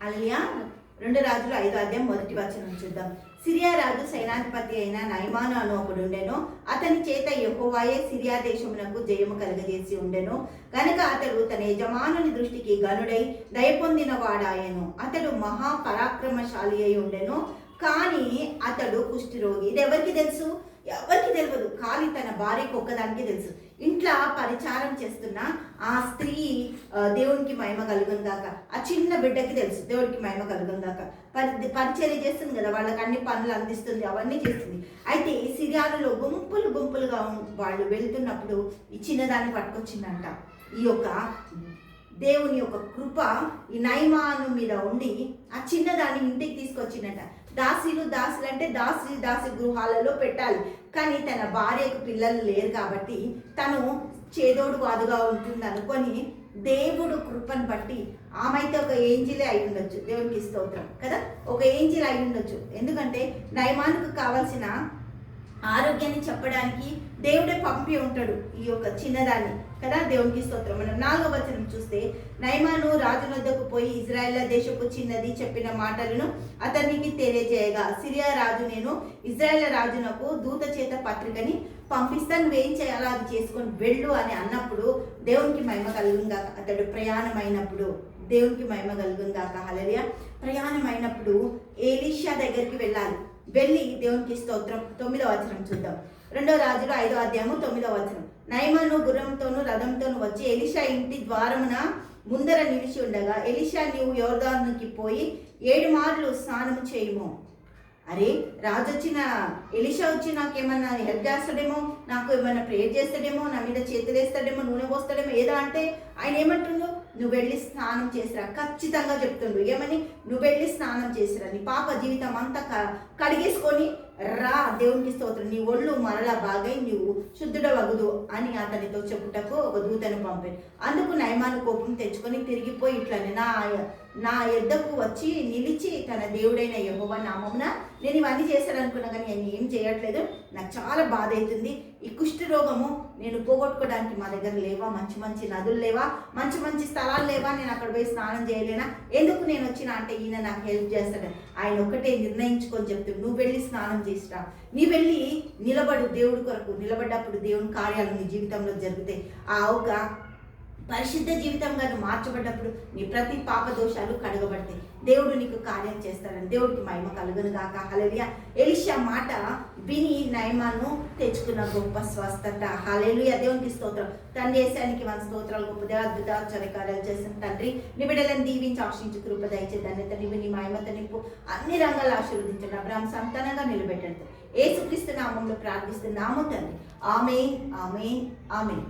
హల్లెలూయా. 2 రాజులు 5వ అధ్యాయం 1వ వచనం చూద్దాం. సిరియా రాజు సైనాధిపతి అయిన నయమాను అను ఒకడుండెను. అతని చేత యెహోవాయే సిరియా దేశమునకు జయము కలుగజేసి ఉండెను. గనుక అతడు తన యజమానుని దృష్టికి గనుడై దయ పొందిన వాడాయను. అతడు మహా పరాక్రమశాలి అయి ఉండెను. కానీ అతడు కుష్ఠరోగి. ఇది ఎవరికి తెలుసు? ఎవరికి తెలియదు. ఖాళీ తన భార్యకు ఒక్కదానికి తెలుసు. ఇంట్లో పరిచారం చేస్తున్న ఆ స్త్రీ దేవునికి మహిమ కలుగును గాక. ఆ చిన్న బిడ్డకి తెలుసు దేవుడికి మహిమ కలుగును గాక. పరిచర్య చేస్తుంది కదా, వాళ్ళకి అన్ని పనులు అందిస్తుంది, అవన్నీ చేస్తుంది. అయితే సిరియాలో గుంపులుగా వాళ్ళు వెళ్తున్నప్పుడు ఈ చిన్నదాన్ని పట్టుకొచ్చిందంట. ఈ యొక్క దేవుని యొక్క కృప ఈ నయమాను మీద ఉండి ఆ చిన్నదాన్ని ఇంటికి తీసుకొచ్చిందట. దాసులు అంటే దాసి గృహాలలో పెట్టాలి. కానీ తన భార్యకు పిల్లలు లేరు కాబట్టి తను చేదోడు వాదుగా ఉంటుంది అనుకొని దేవుడు కృపను బట్టి ఆమె అయితే ఒక ఏంజిలే అయి ఉండొచ్చు. దేవునికి స్తోత్రం కదా, ఒక ఏంజిల్ అయి ఉండొచ్చు. ఎందుకంటే నయమానుకు కావాల్సిన ఆరోగ్యాన్ని చెప్పడానికి దేవుడే పంపి ఉంటాడు ఈ యొక్క చిన్నదాన్ని కదా. దేవునికి స్తోత్రం. మనం 4వ వచనం చూస్తే, నయమాను రాజు వద్దకు పోయి ఇజ్రాయేల్ దేశపు చిన్నది చెప్పిన మాటలను అతనికి తెలియజేయగా, సిరియా రాజు, నేను ఇజ్రాయేల్ రాజునకు దూత చేత పత్రికని పంపిస్తాను, నువ్వేం చేయాలో అది చేసుకొని వెళ్ళు అని అన్నప్పుడు దేవునికి మహిమ కలుగుగాక. అతడు ప్రయాణమైనప్పుడు దేవునికి మహిమ కలుగుగాక. హల్లెలూయా. ప్రయాణమైనప్పుడు ఎలీషా దగ్గరికి వెళ్ళి దేవునికి స్తోత్రం. 9వ వచనం చూద్దాం. 2 రాజులు 5వ అధ్యాయము 9వ వచనం. నయమాను గుర్రంతోను రథంతోను వచ్చి ఎలీషా ఇంటి ద్వారమున ముందర నిలిచి ఉండగా, ఎలీషా, నీవు యోర్దానుకి పోయి 7 మార్లు స్నానము చేయుము. అరే, రాజు వచ్చిన ఎలీషా వచ్చి నాకేమన్నా హెల్ప్ చేస్తాడేమో, నాకు ఏమైనా ప్రేయర్ చేస్తాడేమో, నా మీద చేతులు వేస్తాడేమో, నూనె పోస్తాడేమో, ఏదో అంటే ఆయన ఏమంటుందో, నువ్వు వెళ్ళి స్నానం చేసిరా. ఖచ్చితంగా చెప్తుండు. ఏమని? నువ్వు వెళ్ళి స్నానం చేసిరా, నీ పాప జీవితం అంతా కడిగేసుకొని రా. దేవునికి స్తోత్రం. నీ ఒళ్ళు మరలా బాగై నీవు శుద్ధుడవగుదు అని అతనితో చెప్పుటకు ఒక దూతను పంపాడు. అందుకు నయమాను కోపం తెచ్చుకొని తిరిగిపోయి ఇట్లని నా యొద్దకు వచ్చి నిలిచి తన దేవుడైన యెహోవా నామమున నేను ఇవన్నీ చేశాడనుకున్నా, కానీ నేను ఏం చేయట్లేదు, నాకు చాలా బాధ అవుతుంది. ఈ కుష్ఠ రోగము నేను పోగొట్టుకోవడానికి మా దగ్గర లేవా, మంచి నదులు లేవా, మంచి స్థలాలు లేవా, నేను అక్కడ పోయి స్నానం చేయలేనా, ఎందుకు నేను వచ్చినా అంటే ఈయన నాకు హెల్ప్ చేస్తాడు. ఆయన ఒకటే నిర్ణయించుకొని చెప్తాడు, నువ్వు వెళ్ళి స్నానం చేసిరా, నీ వెళ్ళి నిలబడు, దేవుడి కొరకు నిలబడ్డప్పుడు దేవుని కార్యాలు నీ జీవితంలో జరుగుతాయి. ఆ ఒక పరిశుద్ధ జీవితంగా నువ్వు మార్చబడ్డప్పుడు నీ ప్రతి పాప దోషాలు కడగబడతాయి. దేవుడు నీకు కార్యం చేస్తాడని దేవుడికి మహిమ కలుగును గాక. హల్లెలూయా. ఎలీషా మాట విని నయమాను తెచ్చుకున్న గొప్ప స్వస్థత. హల్లెలూయా. దేవునికి స్తోత్రం. తండ్రి యేసానికి మన స్తోత్రాలు. గొప్ప అద్భుత ఆశ్చర్యకార్యాలు చేసిన తండ్రి, నీ బిడ్డలను దీవించి ఆశించి కృప దయచే ధన్యత నీవు, నీ మహిమత నింపు, అన్ని రంగాలు ఆశీర్వదించండి. అబ్రాహాము సంతానంగా నిలబెట్టండి. యేసుక్రీస్తు నామంలో ప్రార్థిస్తున్నాము తండ్రి. ఆమేన్, ఆమేన్, ఆమేన్.